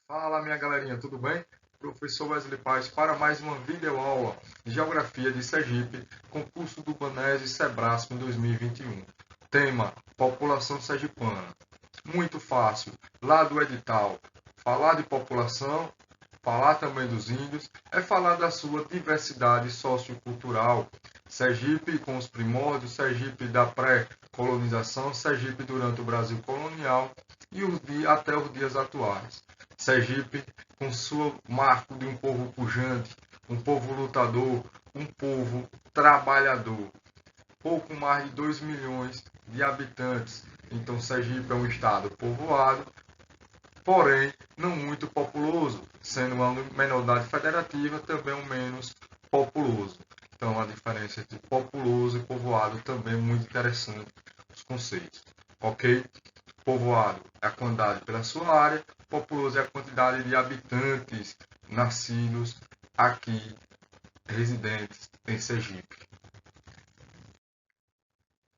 Fala, minha galerinha, tudo bem? Professor Wesley Paz para mais uma videoaula de Geografia de Sergipe, concurso do Banese e Sebrasco em 2021. Tema: População sergipana. Muito fácil, lá do edital. Falar de população, falar também dos índios, é falar da sua diversidade sociocultural. Sergipe com os primórdios, Sergipe da pré-colonização, Sergipe durante o Brasil colonial e até os dias atuais. Sergipe, com seu marco de um povo pujante, um povo lutador, um povo trabalhador. Pouco mais de 2 milhões de habitantes. Então, Sergipe é um estado povoado, porém não muito populoso, sendo uma menordade federativa também um menos populoso. Então, a diferença entre populoso e povoado também é muito interessante, os conceitos. Ok? Povoado é a quantidade pela sua área, populoso é a quantidade de habitantes nascidos aqui, residentes em Sergipe.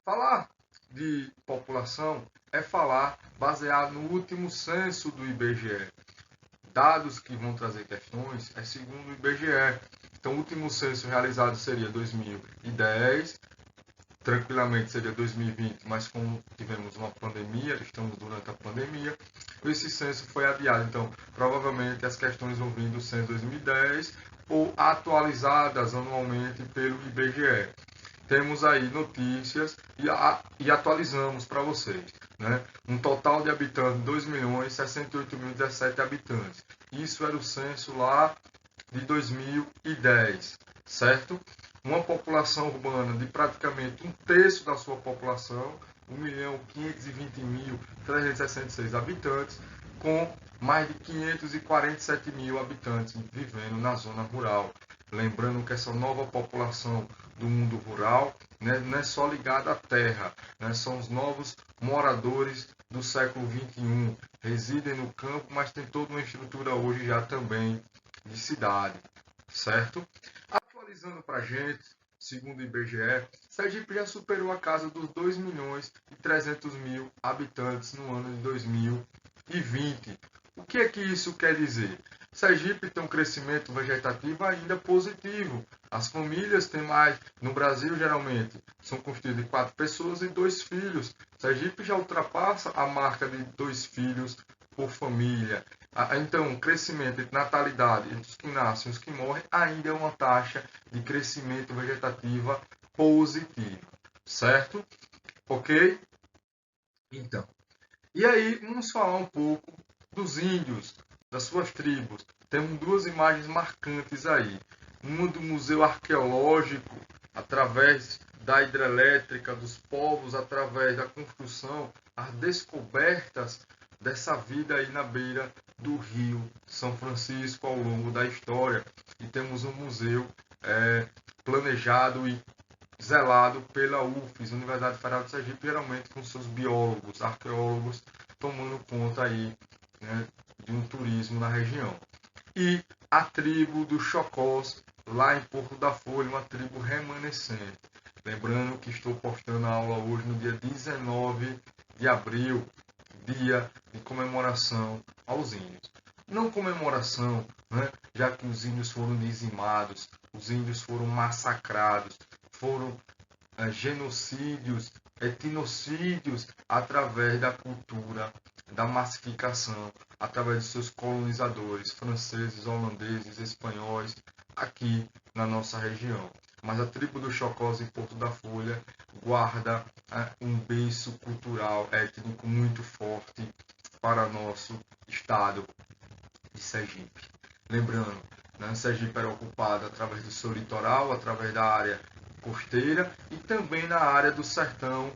Falar de população é falar baseado no último censo do IBGE. Dados que vão trazer questões é segundo o IBGE. Então, o último censo realizado seria 2010, tranquilamente seria 2020, mas como tivemos uma pandemia, estamos durante a pandemia, esse censo foi adiado. Então, provavelmente as questões vão vir do censo 2010 ou atualizadas anualmente pelo IBGE. Temos aí notícias e atualizamos para vocês. Né? Um total de habitantes, 2.068.017 habitantes. Isso era o censo lá de 2010, certo? Uma população urbana de praticamente um terço da sua população, 1.520.366 habitantes, com mais de 547 mil habitantes vivendo na zona rural. Lembrando que essa nova população do mundo rural, né, não é só ligada à terra, né, são os novos moradores do século XXI, residem no campo, mas tem toda uma estrutura hoje já também de cidade, certo? Atualizando para a gente, segundo o IBGE, Sergipe já superou a casa dos 2 milhões e 300 mil habitantes no ano de 2020. O que é que isso quer dizer? Sergipe tem um crescimento vegetativo ainda positivo. As famílias têm mais, no Brasil geralmente, são constituídas de 4 pessoas e 2 filhos. Sergipe já ultrapassa a marca de 2 filhos por família. Então, o crescimento de natalidade entre os que nascem e os que morrem ainda é uma taxa de crescimento vegetativa positiva, certo? Ok? Então, e aí vamos falar um pouco dos índios, das suas tribos. Temos duas imagens marcantes aí. Uma do Museu Arqueológico, através da hidrelétrica, dos povos, através da construção, as descobertas dessa vida aí na beira do Rio São Francisco ao longo da história. E temos um museu planejado e zelado pela UFES, Universidade Federal de Sergipe, geralmente com seus biólogos, arqueólogos, tomando conta aí, né, de um turismo na região. E a tribo dos Chocós, lá em Porto da Folha, uma tribo remanescente. Lembrando que estou postando a aula hoje no dia 19 de abril, dia de comemoração aos índios. Não comemoração, né, já que os índios foram dizimados, os índios foram massacrados, foram genocídios, etnocídios através da cultura, da massificação, através de seus colonizadores, franceses, holandeses, espanhóis, aqui na nossa região. Mas a tribo dos Chocós em Porto da Folha guarda um berço cultural, étnico muito forte para nosso estado de Sergipe. Lembrando, né, Sergipe era ocupada através do seu litoral, através da área costeira e também na área do sertão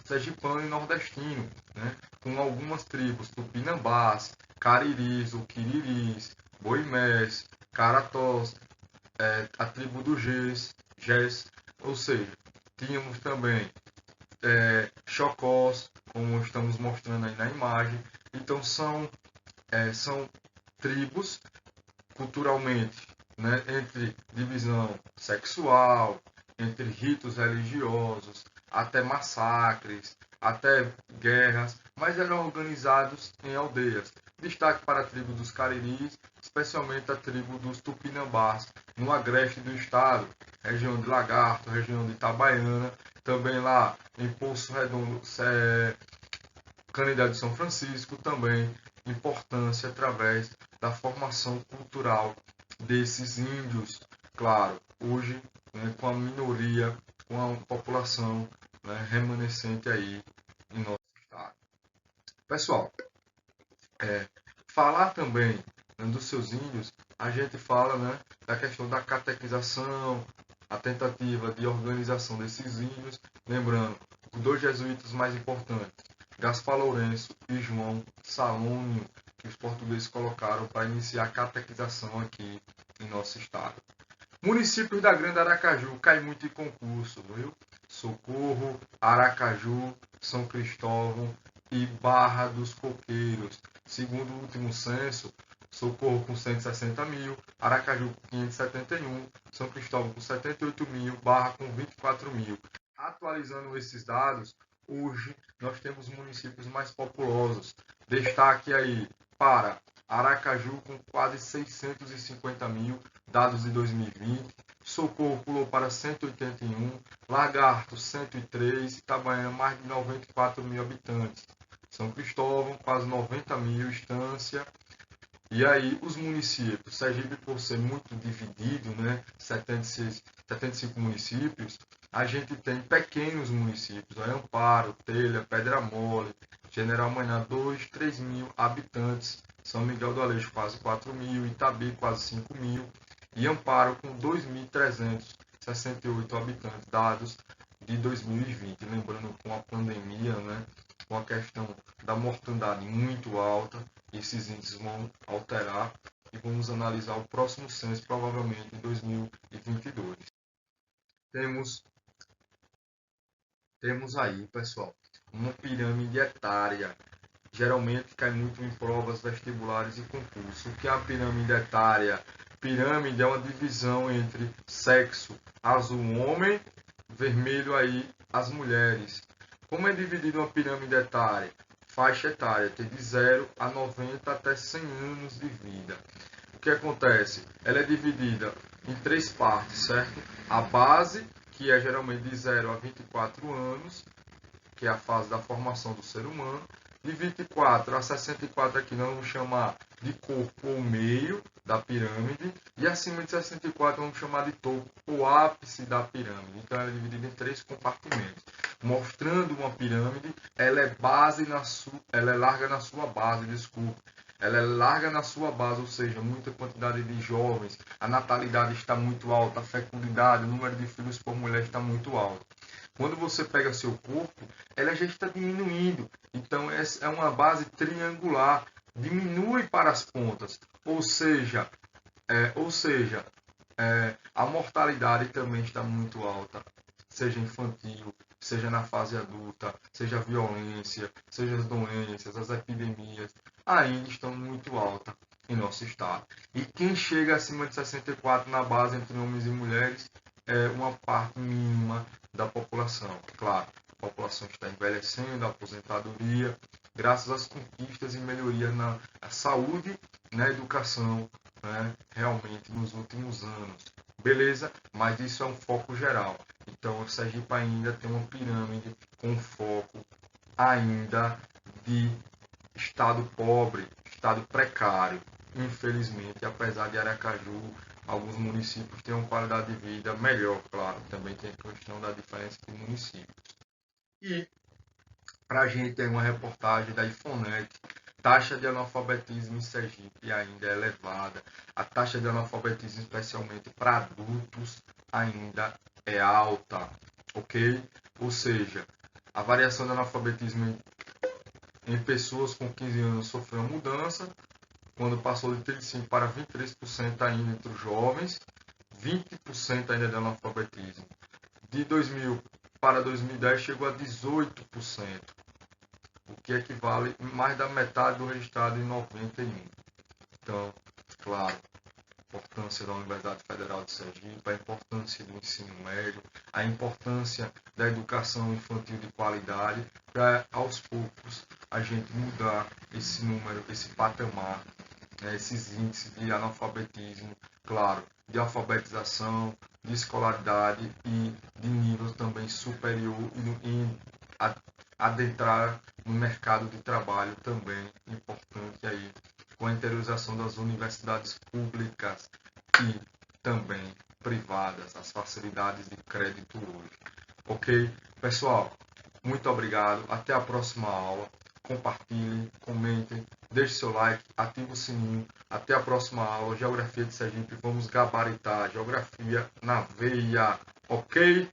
sergipano e nordestino, né, com algumas tribos, Tupinambás, Cariris, Uquiriris, Boimés, Caratós, a tribo do Gés, ou seja, tínhamos também Chocós, como estamos mostrando aí na imagem. Então são tribos culturalmente, né, entre divisão sexual, entre ritos religiosos, até massacres, até guerras, mas eram organizados em aldeias. Destaque para a tribo dos Cariris, especialmente a tribo dos Tupinambás, no agreste do estado, região de Lagarto, região de Itabaiana, também lá em Poço Redondo, Canindé de São Francisco, também importância através da formação cultural desses índios, claro, hoje, né, com a minoria, com a população, né, remanescente aí em nosso estado. Pessoal, falar também, né, dos seus índios, a gente fala, né, da questão da catequização, a tentativa de organização desses índios, lembrando os dois jesuítas mais importantes, Gaspar Lourenço e João Salônio, que os portugueses colocaram para iniciar a catequização aqui em nosso estado. Municípios da Grande Aracaju cai muito em concurso, viu? Socorro, Aracaju, São Cristóvão e Barra dos Coqueiros. Segundo o último censo, Socorro com 160 mil, Aracaju com 571, São Cristóvão com 78 mil, Barra com 24 mil. Atualizando esses dados, hoje nós temos municípios mais populosos. Destaque aí para Aracaju com quase 650 mil, dados de 2020. Socorro pulou para 181, Lagarto 103, Itabaiana mais de 94 mil habitantes. São Cristóvão quase 90 mil, Estância. E aí os municípios, Sergipe por ser muito dividido, né, 75 municípios, a gente tem pequenos municípios, Amparo, Telha, Pedra Mole, General Maná, 2, 3 mil habitantes, São Miguel do Aleixo quase 4 mil, Itabi quase 5 mil e Amparo com 2.368 habitantes, dados de 2020, lembrando com a pandemia, né, com a questão da mortandade muito alta, esses índices vão alterar e vamos analisar o próximo censo, provavelmente em 2022. Temos aí, pessoal, uma pirâmide etária. Geralmente cai muito em provas vestibulares e concursos. O que é a pirâmide etária? Pirâmide é uma divisão entre sexo, azul homem, vermelho aí as mulheres. Como é dividida uma pirâmide etária? Faixa etária, tem de 0 a 90 até 100 anos de vida. O que acontece? Ela é dividida em 3 partes, certo? A base, que é geralmente de 0 a 24 anos, que é a fase da formação do ser humano. De 24 a 64 aqui nós vamos chamar de corpo ou meio da pirâmide. E acima de 64 vamos chamar de topo ou ápice da pirâmide. Então ela é dividida em 3 compartimentos. Mostrando uma pirâmide, ela é larga na sua base, desculpa. Ela é larga na sua base, ou seja, muita quantidade de jovens, a natalidade está muito alta, a fecundidade, o número de filhos por mulher está muito alto. Quando você pega seu corpo, ela já está diminuindo. Então, essa é uma base triangular. Diminui para as pontas. Ou seja, a mortalidade também está muito alta. Seja infantil, seja na fase adulta, seja a violência, seja as doenças, as epidemias, ainda estão muito altas em nosso estado. E quem chega acima de 64 na base entre homens e mulheres é uma parte mínima da população. Claro, a população está envelhecendo, a aposentadoria, graças às conquistas e melhorias na saúde e na educação, né, realmente nos últimos anos. Beleza? Mas isso é um foco geral. Então, o Sergipe ainda tem uma pirâmide com foco ainda de estado pobre, estado precário. Infelizmente, apesar de Aracaju, alguns municípios têm uma qualidade de vida melhor, claro. Também tem a questão da diferença de municípios. E, para a gente ter uma reportagem da Ifonet, taxa de analfabetismo em Sergipe ainda é elevada. A taxa de analfabetismo, especialmente para adultos, ainda é alta, ok? Ou seja, a variação de analfabetismo em pessoas com 15 anos sofreu uma mudança, quando passou de 35% para 23% ainda entre os jovens, 20% ainda de analfabetismo. De 2000 para 2010 chegou a 18%, o que equivale a mais da metade do registrado em 91. Então, claro, a importância da Universidade Federal de Sergipe, a importância do ensino médio, a importância da educação infantil de qualidade, para aos poucos a gente mudar esse número, esse patamar, né, esses índices de analfabetismo, claro, de alfabetização, de escolaridade e de nível também superior e adentrar no mercado de trabalho também importante aí, com a interiorização das universidades públicas e também privadas, as facilidades de crédito hoje. Ok? Pessoal, muito obrigado. Até a próxima aula. Compartilhem, comentem, deixe seu like, ative o sininho. Até a próxima aula. Geografia de Sergipe. Vamos gabaritar. Geografia na veia. Ok?